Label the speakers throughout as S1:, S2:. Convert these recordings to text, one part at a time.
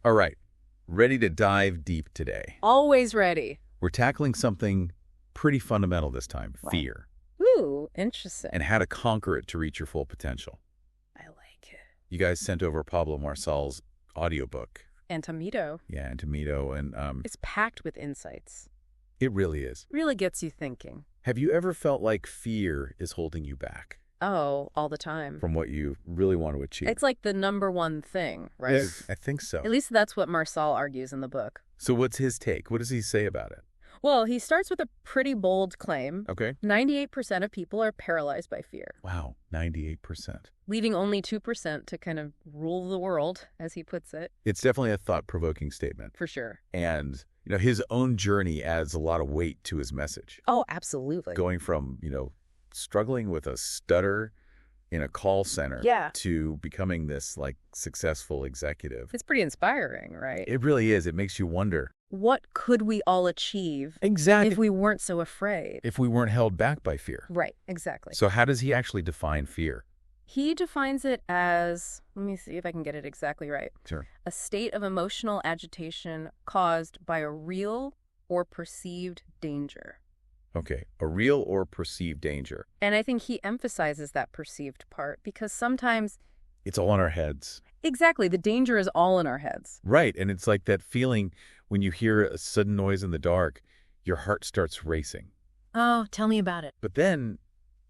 S1: All right, ready to dive deep today.
S2: Always ready.
S1: We're tackling something pretty fundamental this time,
S2: Wow.
S1: fear,
S2: Ooh, interesting.
S1: and how to conquer it to reach your full potential.
S2: I like it.
S1: You guys sent over Pablo Marçal's audiobook.
S2: Antomedo.
S1: Yeah, Antomedo, and
S2: It's packed with insights.
S1: it really is.
S2: Really gets you thinking.
S1: Have you ever felt like fear is holding you back
S2: Oh, all the time.
S1: from what you really want to achieve?
S2: It's like the number one thing, right?
S1: I think so.
S2: At least that's what Marçal argues in the book.
S1: So what's his take? What does he say about it?
S2: Well, he starts with a pretty bold claim.
S1: Okay.
S2: 98% of people are paralyzed by fear,
S1: Wow, 98%.
S2: leaving only 2% to kind of rule the world, as he puts it,
S1: It's definitely a thought-provoking statement.
S2: for sure.
S1: And, his own journey adds a lot of weight to his message.
S2: Oh, absolutely.
S1: Going from, struggling with a stutter in a call center
S2: Yeah.
S1: to becoming this, successful executive.
S2: It's pretty inspiring, right?
S1: It really is. It makes you wonder.
S2: What could we all achieve
S1: Exactly.
S2: if we weren't so afraid?
S1: If we weren't held back by fear.
S2: Right, exactly.
S1: So how does he actually define fear?
S2: He defines it as, let me see if I can get it exactly right,
S1: Sure.
S2: a state of emotional agitation caused by a real or perceived danger.
S1: Okay. A real or perceived danger.
S2: And I think he emphasizes that perceived part because sometimes,
S1: It's all in our heads.
S2: exactly, the danger is all in our heads.
S1: Right. And it's like that feeling when you hear a sudden noise in the dark, your heart starts racing.
S2: Oh, tell me about it.
S1: But then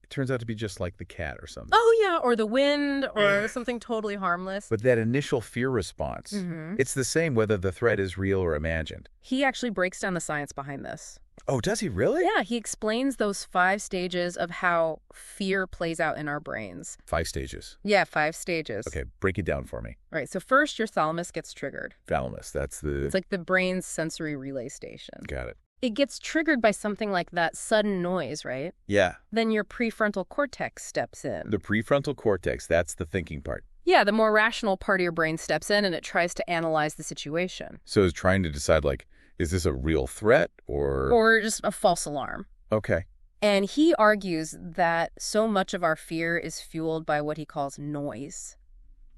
S1: it turns out to be just like the cat or something.
S2: Oh, yeah, or the wind or something totally harmless.
S1: But that initial fear response,
S2: Mhm.
S1: it's the same whether the threat is real or imagined.
S2: He actually breaks down the science behind this.
S1: Oh, does he really?
S2: Yeah, he explains those 5 stages of how fear plays out in our brains.
S1: 5 stages.
S2: Yeah, 5 stages.
S1: Okay, break it down for me.
S2: Right, so first your thalamus gets triggered.
S1: Thalamus, that's the...
S2: It's like the brain's sensory relay station.
S1: Got it.
S2: It gets triggered by something like that sudden noise, right?
S1: Yeah,
S2: Then your prefrontal cortex steps in.
S1: the prefrontal cortex, that's the thinking part.
S2: Yeah, the more rational part of your brain steps in and it tries to analyze the situation.
S1: So it's trying to decide, is this a real threat or...
S2: Or just a false alarm.
S1: Okay.
S2: And he argues that so much of our fear is fueled by what he calls noise.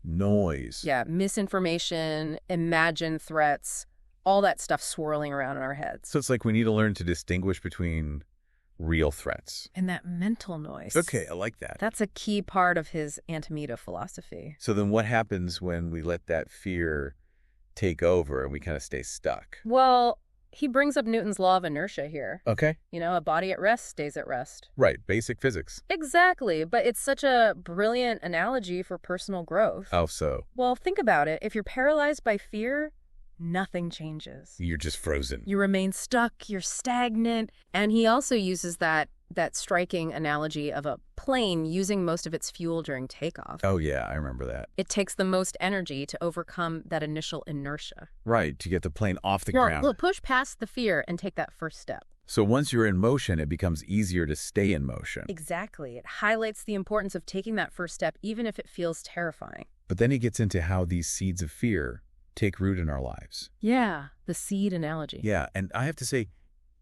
S1: Noise.
S2: Yeah, misinformation, imagined threats, all that stuff swirling around in our heads.
S1: So it's like we need to learn to distinguish between real threats.
S2: And that mental noise.
S1: Okay, I like that.
S2: That's a key part of his Antomedo philosophy.
S1: So then what happens when we let that fear take over and we kind of stay stuck?
S2: Well, he brings up Newton's law of inertia here.
S1: Okay.
S2: A body at rest stays at rest.
S1: Right, basic physics.
S2: Exactly, but it's such a brilliant analogy for personal growth.
S1: How so?
S2: Well, think about it. If you're paralyzed by fear, nothing changes.
S1: You're just frozen.
S2: You remain stuck, you're stagnant. And he also uses that striking analogy of a plane using most of its fuel during takeoff.
S1: Oh, yeah, I remember that.
S2: It takes the most energy to overcome that initial inertia.
S1: Right, to get the plane off the ground.
S2: Well, push past the fear and take that first step.
S1: So once you're in motion, it becomes easier to stay in motion.
S2: Exactly. It highlights the importance of taking that first step, even if it feels terrifying.
S1: But then he gets into how these seeds of fear take root in our lives.
S2: Yeah, the seed analogy.
S1: Yeah, and I have to say,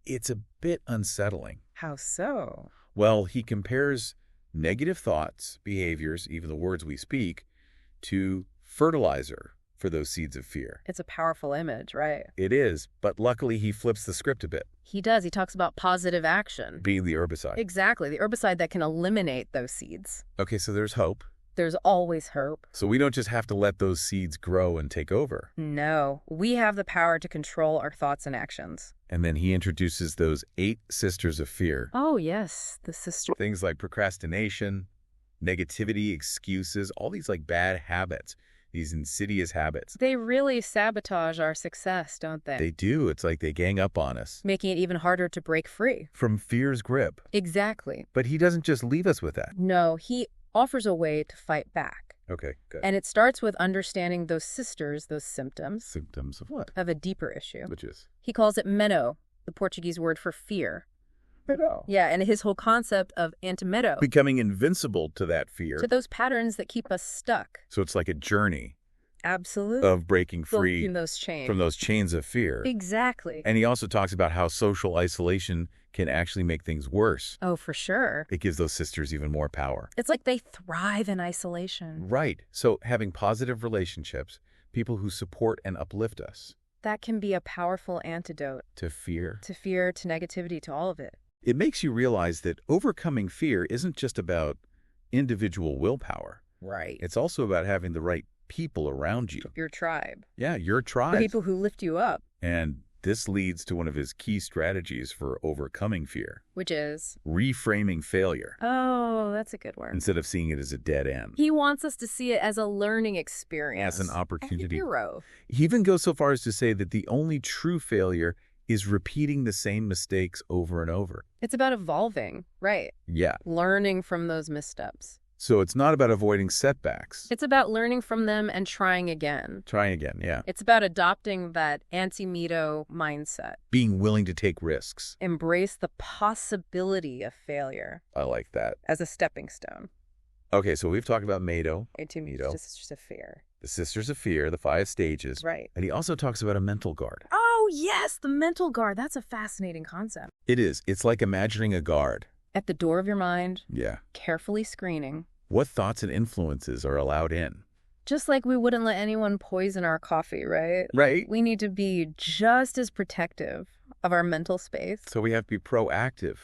S1: it's a bit unsettling.
S2: How so?
S1: Well, he compares negative thoughts, behaviors, even the words we speak, to fertilizer for those seeds of fear.
S2: It's a powerful image, right?
S1: It is, but luckily he flips the script a bit,
S2: He does. He talks about positive action.
S1: being the herbicide.
S2: Exactly, the herbicide that can eliminate those seeds.
S1: Okay, so there's hope.
S2: There's always hope.
S1: So we don't just have to let those seeds grow and take over.
S2: No, we have the power to control our thoughts and actions.
S1: And then he introduces those 8 sisters of fear.
S2: Oh, yes, the sister.
S1: Things like procrastination, negativity, excuses, all these bad habits, these insidious habits.
S2: They really sabotage our success, don't they?
S1: They do. It's like they gang up on us.
S2: Making it even harder to break free.
S1: From fear's grip.
S2: Exactly.
S1: But he doesn't just leave us with that.
S2: No, he offers a way to fight back.
S1: Okay, good.
S2: And it starts with understanding those sisters, those symptoms,
S1: Symptoms of what?
S2: of a deeper issue.
S1: Which is?
S2: He calls it medo, the Portuguese word for fear.
S1: Medo.
S2: Yeah, and his whole concept of antimedo,
S1: Becoming invincible to that fear.
S2: to those patterns that keep us stuck.
S1: So it's like a journey
S2: Absolutely.
S1: of breaking free
S2: Breaking those chains.
S1: from those chains of fear.
S2: Exactly.
S1: And he also talks about how social isolation can actually make things worse.
S2: Oh, for sure.
S1: It gives those sisters even more power.
S2: It's like they thrive in isolation.
S1: Right. So having positive relationships, people who support and uplift us.
S2: That can be a powerful antidote
S1: To fear.
S2: to fear, to negativity, to all of it.
S1: It makes you realize that overcoming fear isn't just about individual willpower.
S2: Right.
S1: It's also about having the right people around you.
S2: Your tribe.
S1: Yeah, your
S2: The
S1: tribe.
S2: people who lift you up,
S1: And this leads to one of his key strategies for overcoming fear.
S2: which is,
S1: Reframing failure.
S2: oh, that's a good word.
S1: Instead of seeing it as a dead end.
S2: He wants us to see it as a learning experience.
S1: As an opportunity.
S2: A hero.
S1: He even goes so far as to say that the only true failure is repeating the same mistakes over and over.
S2: It's about evolving, right?
S1: Yeah.
S2: Learning from those missteps.
S1: So it's not about avoiding setbacks.
S2: It's about learning from them and trying again.
S1: Trying again, yeah.
S2: It's about adopting that anti-mito mindset.
S1: Being willing to take risks.
S2: Embrace the possibility of failure
S1: I like that.
S2: as a stepping stone.
S1: Okay, so we've talked about Mito,
S2: Into
S1: Mito.
S2: just a fear.
S1: the Sisters of Fear, the 5 stages.
S2: Right.
S1: And he also talks about a mental guard.
S2: Oh, yes, the mental guard. That's a fascinating concept.
S1: It is. It's like imagining a guard.
S2: At the door of your mind,
S1: Yeah.
S2: carefully screening.
S1: What thoughts and influences are allowed in?
S2: Just like we wouldn't let anyone poison our coffee, right?
S1: Right.
S2: We need to be just as protective of our mental space
S1: So we have to be proactive,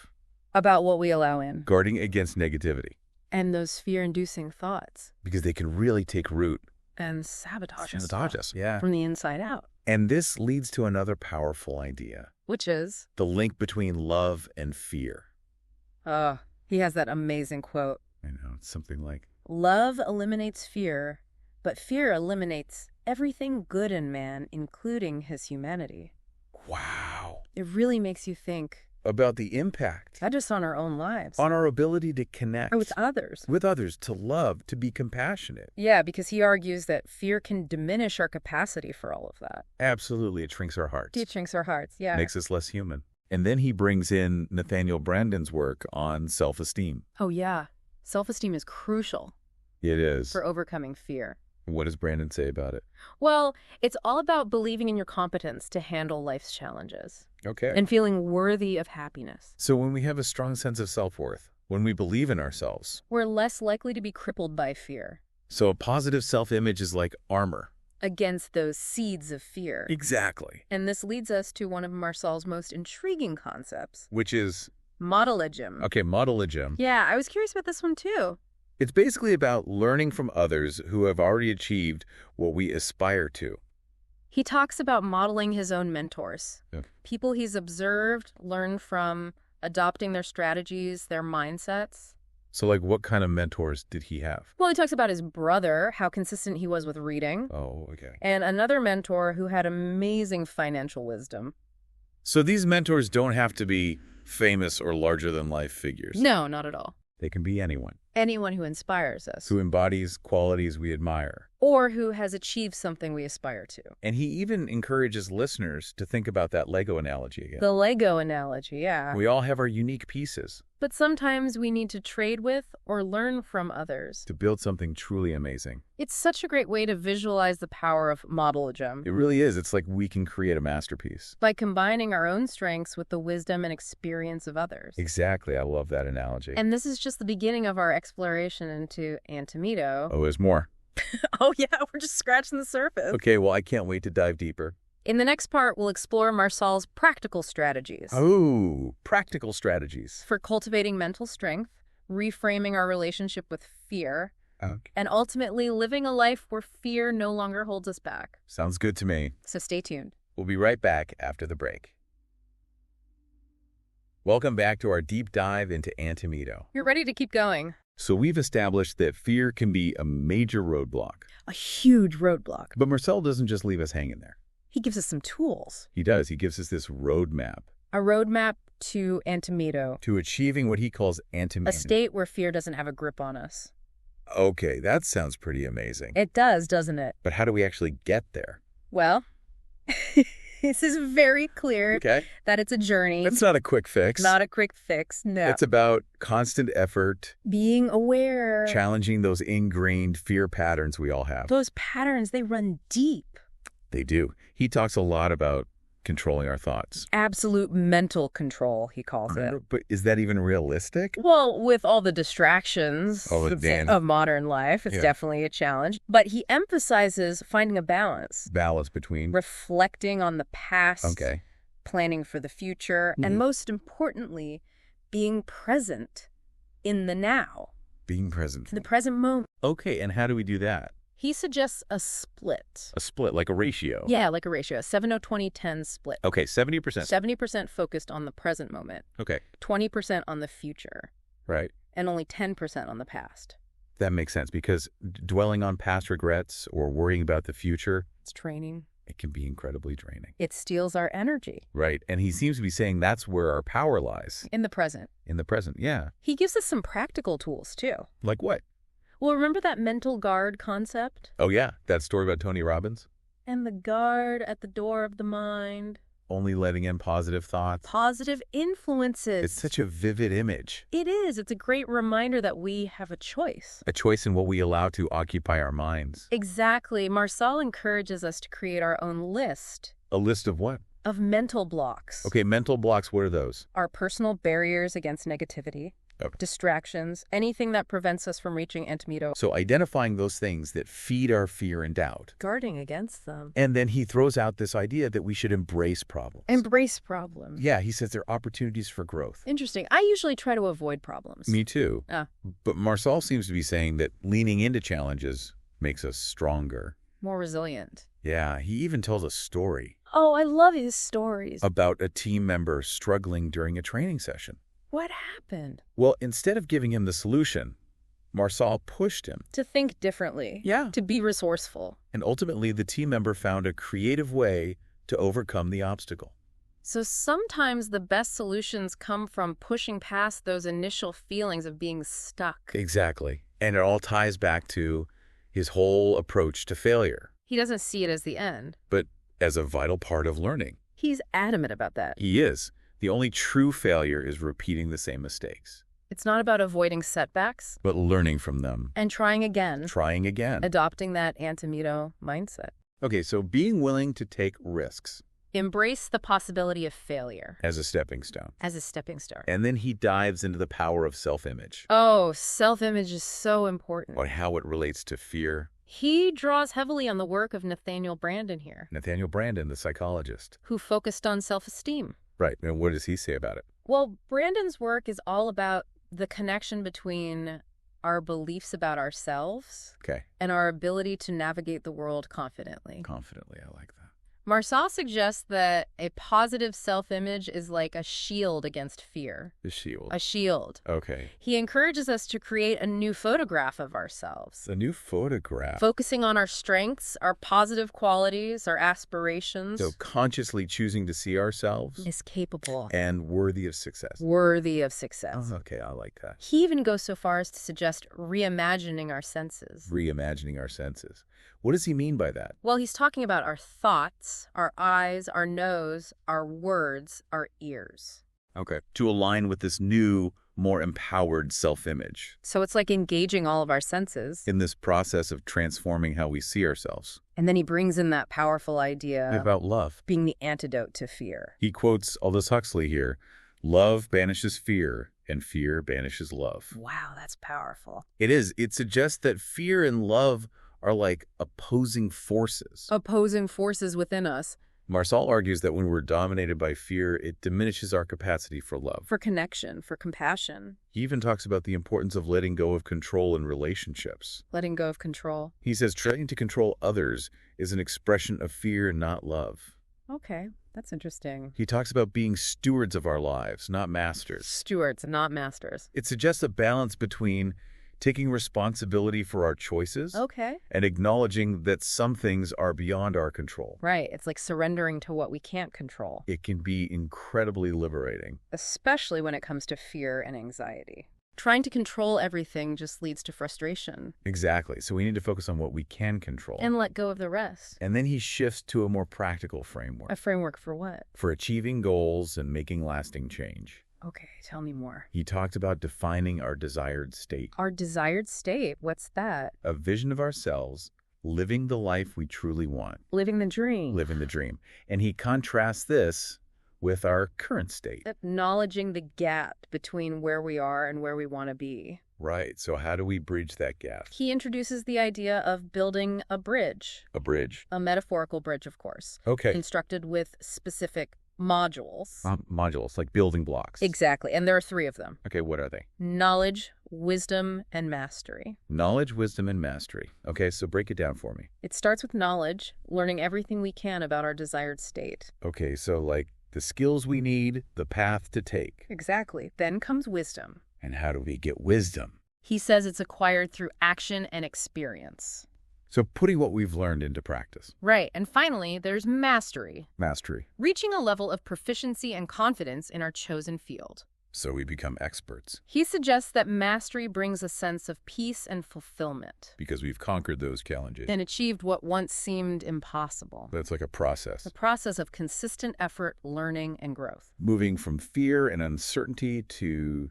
S2: about what we allow in.
S1: guarding against negativity,
S2: And those fear-inducing thoughts
S1: because they can really take root.
S2: and sabotage
S1: us. Yeah.
S2: from the inside out.
S1: And this leads to another powerful idea,
S2: Which is,
S1: the link between love and fear.
S2: he has that amazing quote.
S1: I know, it's something like,
S2: Love eliminates fear, but fear eliminates everything good in man, including his humanity.
S1: wow,
S2: It really makes you think,
S1: about the impact
S2: not just on our own lives,
S1: on our ability to connect
S2: or with others.
S1: with others, to love, to be compassionate.
S2: Yeah, because he argues that fear can diminish our capacity for all of that.
S1: Absolutely, it shrinks our hearts,
S2: It shrinks our hearts, yeah.
S1: makes us less human. And then he brings in Nathaniel Branden's work on self-esteem.
S2: Oh, yeah. Self-esteem is crucial
S1: It is.
S2: for overcoming fear.
S1: What does Brandon say about it?
S2: Well, it's all about believing in your competence to handle life's challenges
S1: Okay.
S2: and feeling worthy of happiness.
S1: So when we have a strong sense of self-worth, when we believe in ourselves,
S2: We're less likely to be crippled by fear
S1: so a positive self-image is like armor.
S2: against those seeds of fear.
S1: Exactly.
S2: And this leads us to one of Marcel's most intriguing concepts,
S1: Which is,
S2: modelism.
S1: okay, modelism.
S2: Yeah, I was curious about this one too.
S1: It's basically about learning from others who have already achieved what we aspire to.
S2: He talks about modeling his own mentors,
S1: Yeah.
S2: people he's observed, learned from, adopting their strategies, their mindsets.
S1: So, like, what kind of mentors did he have?
S2: Well, he talks about his brother, how consistent he was with reading,
S1: Oh, okay.
S2: and another mentor who had amazing financial wisdom.
S1: So these mentors don't have to be famous or larger-than-life figures.
S2: No, not at all.
S1: They can be anyone
S2: Anyone who inspires us,
S1: who embodies qualities we admire.
S2: or who has achieved something we aspire to.
S1: And he even encourages listeners to think about that Lego analogy again.
S2: The Lego analogy, yeah.
S1: We all have our unique pieces
S2: But sometimes we need to trade with or learn from others.
S1: to build something truly amazing.
S2: It's such a great way to visualize the power of modelism.
S1: It really is. It's like we can create a masterpiece.
S2: By combining our own strengths with the wisdom and experience of others.
S1: Exactly. I love that analogy.
S2: And this is just the beginning of our exploration into antimito.
S1: Oh, there's more.
S2: Oh, yeah, we're just scratching the surface.
S1: Okay, well, I can't wait to dive deeper.
S2: In the next part, we'll explore Marcel's practical strategies
S1: Oh, practical strategies.
S2: for cultivating mental strength, reframing our relationship with fear,
S1: Okay.
S2: and ultimately living a life where fear no longer holds us back.
S1: Sounds good to me.
S2: So stay tuned.
S1: We'll be right back after the break. Welcome back to our deep dive into antimito.
S2: You're ready to keep going.
S1: So we've established that fear can be a major roadblock.
S2: A huge roadblock.
S1: But Marcel doesn't just leave us hanging there.
S2: He gives us some tools.
S1: He does. He gives us this roadmap
S2: A roadmap to antimito.
S1: to achieving what he calls
S2: A state where fear doesn't have a grip on us.
S1: Okay, that sounds pretty amazing.
S2: It does, doesn't it?
S1: But how do we actually get there?
S2: Well, this is very clear
S1: Okay.
S2: that it's a journey.
S1: It's not a quick fix.
S2: Not a quick fix, no.
S1: It's about constant effort,
S2: being aware.
S1: challenging those ingrained fear patterns we all have.
S2: Those patterns, they run deep.
S1: They do. He talks a lot about controlling our thoughts.
S2: Absolute mental control, he calls it.
S1: But is that even realistic?
S2: Well, with all the distractions
S1: Dan.
S2: of modern life, it's definitely a challenge. But he emphasizes finding a balance.
S1: Balance between?
S2: Reflecting on the past,
S1: Okay.
S2: planning for the future, and most importantly, being present in the now.
S1: Being present.
S2: The present moment.
S1: Okay, and how do we do that?
S2: He suggests a split.
S1: A split, like a ratio.
S2: Yeah, like a ratio, a 70-20-10 split.
S1: Okay, 70%.
S2: 70% focused on the present moment,
S1: Okay,
S2: 20% on the future,
S1: right.
S2: and only 10% on the past.
S1: That makes sense because dwelling on past regrets or worrying about the future,
S2: It's training.
S1: it can be incredibly draining.
S2: It steals our energy.
S1: Right, and he seems to be saying that's where our power lies.
S2: In the present.
S1: In the present, yeah.
S2: He gives us some practical tools, too.
S1: Like what?
S2: Well, remember that mental guard concept?
S1: Oh, yeah, that story about Tony Robbins?
S2: And the guard at the door of the mind.
S1: Only letting in positive thoughts.
S2: Positive influences.
S1: It's such a vivid image.
S2: It is. It's a great reminder that we have a choice.
S1: A choice in what we allow to occupy our minds.
S2: Exactly. Marcel encourages us to create our own list.
S1: A list of what?
S2: Of mental blocks.
S1: Okay, mental blocks, what are those?
S2: Our personal barriers against negativity.
S1: Okay.
S2: Distractions, anything that prevents us from reaching antidote.
S1: So identifying those things that feed our fear and doubt.
S2: Guarding against them.
S1: And then he throws out this idea that we should embrace problems.
S2: Embrace problems.
S1: Yeah, he says they're opportunities for growth.
S2: Interesting. I usually try to avoid problems.
S1: Me too.
S2: Ah.
S1: But Marcel seems to be saying that leaning into challenges makes us stronger.
S2: More resilient.
S1: Yeah, he even tells a story
S2: Oh, I love his stories.
S1: about a team member struggling during a training session.
S2: What happened?
S1: Well, instead of giving him the solution, Marcel pushed him.
S2: To think differently.
S1: Yeah.
S2: To be resourceful.
S1: And ultimately, the team member found a creative way to overcome the obstacle.
S2: So sometimes the best solutions come from pushing past those initial feelings of being stuck.
S1: Exactly. And it all ties back to his whole approach to failure,
S2: He doesn't see it as the end.
S1: but as a vital part of learning.
S2: He's adamant about that.
S1: He is. The only true failure is repeating the same mistakes,
S2: It's not about avoiding setbacks
S1: but learning from them,
S2: and trying again,
S1: trying again.
S2: adopting that anti-mito mindset.
S1: Okay, so being willing to take risks
S2: Embrace the possibility of failure
S1: as a stepping stone.
S2: as a stepping stone.
S1: And then he dives into the power of self-image,
S2: Oh, self-image is so important.
S1: or how it relates to fear.
S2: He draws heavily on the work of Nathaniel Branden here,
S1: Nathaniel Branden, the psychologist.
S2: who focused on self-esteem.
S1: Right, and what does he say about it?
S2: Well, Branden's work is all about the connection between our beliefs about ourselves
S1: Okay,
S2: and our ability to navigate the world confidently.
S1: confidently, I like that.
S2: Marcel suggests that a positive self-image is like a shield against fear.
S1: The shield.
S2: A shield.
S1: Okay.
S2: He encourages us to create a new photograph of ourselves,
S1: A new photograph.
S2: focusing on our strengths, our positive qualities, our aspirations.
S1: So consciously choosing to see ourselves
S2: Is capable,
S1: and worthy of success.
S2: worthy of success.
S1: Oh, okay, I like that.
S2: He even goes so far as to suggest reimagining our senses.
S1: Reimagining our senses. What does he mean by that?
S2: Well, he's talking about our thoughts, our eyes, our nose, our words, our ears.
S1: Okay. To align with this new, more empowered self-image
S2: So it's like engaging all of our senses.
S1: in this process of transforming how we see ourselves.
S2: And then he brings in that powerful idea
S1: About love.
S2: being the antidote to fear.
S1: He quotes Aldous Huxley here. Love banishes fear, and fear banishes love.
S2: Wow, that's powerful.
S1: It is. It suggests that fear and love are like opposing forces.
S2: Opposing forces within us
S1: Marcel argues that when we're dominated by fear, it diminishes our capacity for love.
S2: for connection, for compassion,
S1: He even talks about the importance of letting go of control in relationships.
S2: letting go of control.
S1: He says trying to control others is an expression of fear, not love.
S2: Okay, that's interesting.
S1: He talks about being stewards of our lives, not masters.
S2: Stewards, not masters.
S1: It suggests a balance between taking responsibility for our choices
S2: Okay.
S1: and acknowledging that some things are beyond our control.
S2: Right, it's like surrendering to what we can't control,
S1: It can be incredibly liberating.
S2: especially when it comes to fear and anxiety. Trying to control everything just leads to frustration.
S1: Exactly. So we need to focus on what we can control.
S2: And let go of the rest.
S1: And then he shifts to a more practical framework
S2: A framework for what?
S1: for achieving goals and making lasting change.
S2: Okay, tell me more.
S1: He talked about defining our desired state,
S2: Our desired state, what's that?
S1: a vision of ourselves living the life we truly want.
S2: Living the dream.
S1: Living the dream. And he contrasts this with our current state.
S2: Acknowledging the gap between where we are and where we want to be.
S1: Right. So how do we bridge that gap?
S2: He introduces the idea of building a bridge.
S1: A bridge.
S2: A metaphorical bridge, of course.
S1: Okay.
S2: Constructed with specific modules.
S1: Modules, like building blocks.
S2: Exactly. And there are 3 of them.
S1: Okay, what are they?
S2: Knowledge, wisdom, and mastery.
S1: Knowledge, wisdom, and mastery. Okay, so break it down for me.
S2: It starts with knowledge, learning everything we can about our desired state.
S1: Okay, so like the skills we need, the path to take.
S2: Exactly. Then comes wisdom.
S1: And how do we get wisdom?
S2: He says it's acquired through action and experience.
S1: So putting what we've learned into practice.
S2: Right. And finally, there's mastery.
S1: Mastery.
S2: Reaching a level of proficiency and confidence in our chosen field.
S1: So we become experts.
S2: He suggests that mastery brings a sense of peace and fulfillment.
S1: Because we've conquered those challenges.
S2: And achieved what once seemed impossible.
S1: That's like a process.
S2: A process of consistent effort, learning, and growth.
S1: Moving from fear and uncertainty to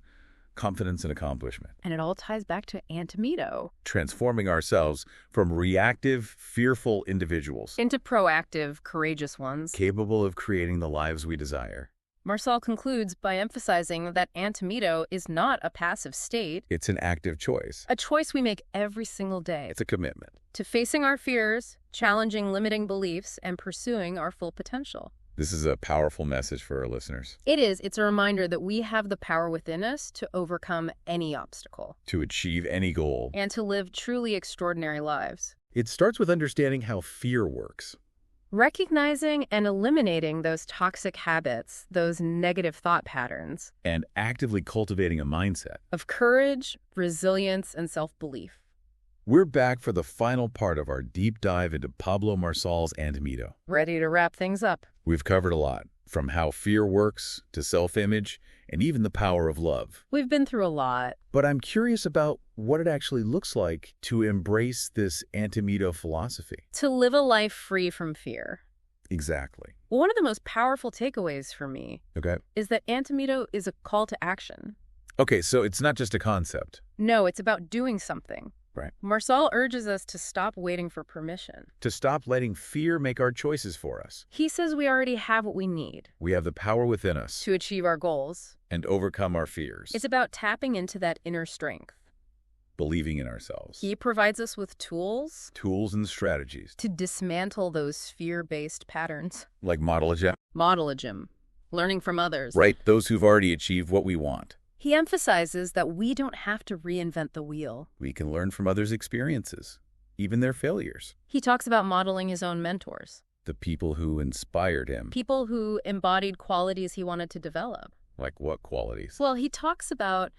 S1: confidence and accomplishment.
S2: And it all ties back to Antimito.
S1: Transforming ourselves from reactive, fearful individuals
S2: Into proactive, courageous ones.
S1: capable of creating the lives we desire.
S2: Marçal concludes by emphasizing that Antimito is not a passive state,
S1: It's an active choice.
S2: a choice we make every single day.
S1: It's a commitment.
S2: To facing our fears, challenging limiting beliefs, and pursuing our full potential.
S1: This is a powerful message for our listeners.
S2: It is. It's a reminder that we have the power within us to overcome any obstacle.
S1: To achieve any goal.
S2: And to live truly extraordinary lives.
S1: It starts with understanding how fear works.
S2: Recognizing and eliminating those toxic habits, those negative thought patterns.
S1: And actively cultivating a mindset.
S2: Of courage, resilience, and self-belief.
S1: We're back for the final part of our deep dive into Pablo Marçal's Antimito.
S2: Ready to wrap things up.
S1: We've covered a lot, from how fear works to self-image and even the power of love.
S2: We've been through a lot.
S1: But I'm curious about what it actually looks like to embrace this Antimito philosophy.
S2: To live a life free from fear.
S1: Exactly.
S2: One of the most powerful takeaways for me
S1: Okay.
S2: is that Antimito is a call to action.
S1: Okay, so it's not just a concept.
S2: No, it's about doing something.
S1: Right.
S2: Marçal urges us to stop waiting for permission.
S1: To stop letting fear make our choices for us.
S2: He says we already have what we need
S1: We have the power within us
S2: to achieve our goals.
S1: and overcome our fears.
S2: It's about tapping into that inner strength.
S1: Believing in ourselves.
S2: He provides us with tools
S1: Tools and strategies.
S2: to dismantle those fear-based patterns.
S1: Like modelage.
S2: Modelage, learning from others.
S1: Right, those who've already achieved what we want.
S2: He emphasizes that we don't have to reinvent the wheel.
S1: We can learn from others' experiences, even their failures.
S2: He talks about modeling his own mentors,
S1: The people who inspired him.
S2: people who embodied qualities he wanted to develop.
S1: Like what qualities?
S2: Well, he talks about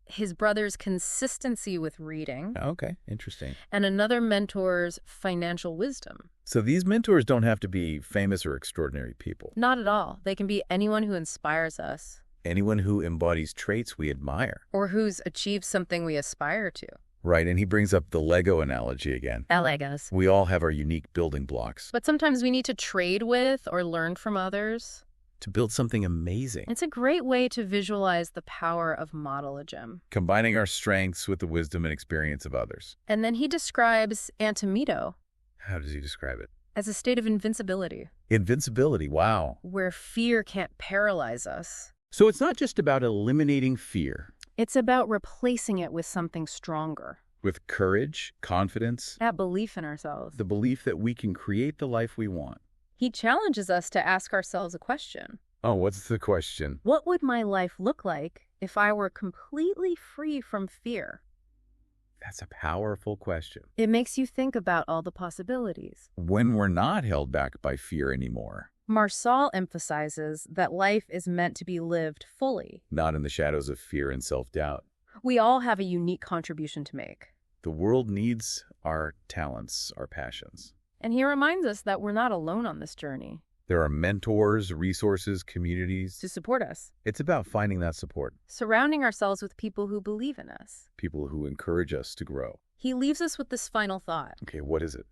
S2: his brother's consistency with reading
S1: Okay, interesting.
S2: and another mentor's financial wisdom.
S1: So these mentors don't have to be famous or extraordinary people.
S2: Not at all. They can be anyone who inspires us
S1: Anyone who embodies traits we admire.
S2: or who's achieved something we aspire to.
S1: Right, and he brings up the Lego analogy again.
S2: Legos.
S1: We all have our unique building blocks
S2: But sometimes we need to trade with or learn from others.
S1: to build something amazing.
S2: It's a great way to visualize the power of modelage.
S1: Combining our strengths with the wisdom and experience of others.
S2: And then he describes Antimito
S1: How does he describe it?
S2: as a state of invincibility,
S1: Invincibility, wow.
S2: where fear can't paralyze us.
S1: So it's not just about eliminating fear.
S2: It's about replacing it with something stronger.
S1: With courage, confidence,
S2: That belief in ourselves.
S1: the belief that we can create the life we want.
S2: He challenges us to ask ourselves a question.
S1: Oh, what's the question?
S2: What would my life look like if I were completely free from fear?
S1: That's a powerful question.
S2: It makes you think about all the possibilities.
S1: When we're not held back by fear anymore,
S2: Marçal emphasizes that life is meant to be lived fully.
S1: not in the shadows of fear and self-doubt.
S2: We all have a unique contribution to make.
S1: The world needs our talents, our passions.
S2: And he reminds us that we're not alone on this journey.
S1: There are mentors, resources, communities.
S2: To support us,
S1: It's about finding that support,
S2: surrounding ourselves with people who believe in us.
S1: people who encourage us to grow.
S2: He leaves us with this final thought.
S1: Okay, what is it?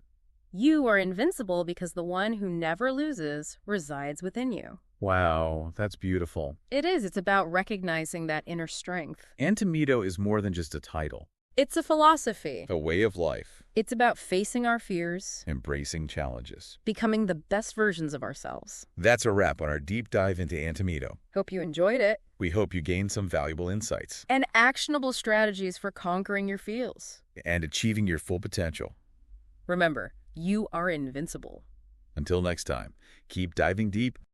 S2: You are invincible because the one who never loses resides within you.
S1: Wow, that's beautiful.
S2: It is. It's about recognizing that inner strength.
S1: Antimito is more than just a title.
S2: It's a philosophy.
S1: A way of life.
S2: It's about facing our fears,
S1: Embracing challenges.
S2: becoming the best versions of ourselves.
S1: That's a wrap on our deep dive into Antimito.
S2: Hope you enjoyed it.
S1: We hope you gained some valuable insights
S2: And actionable strategies for conquering your fears.
S1: and achieving your full potential.
S2: Remember, you are invincible.
S1: Until next time, keep diving deep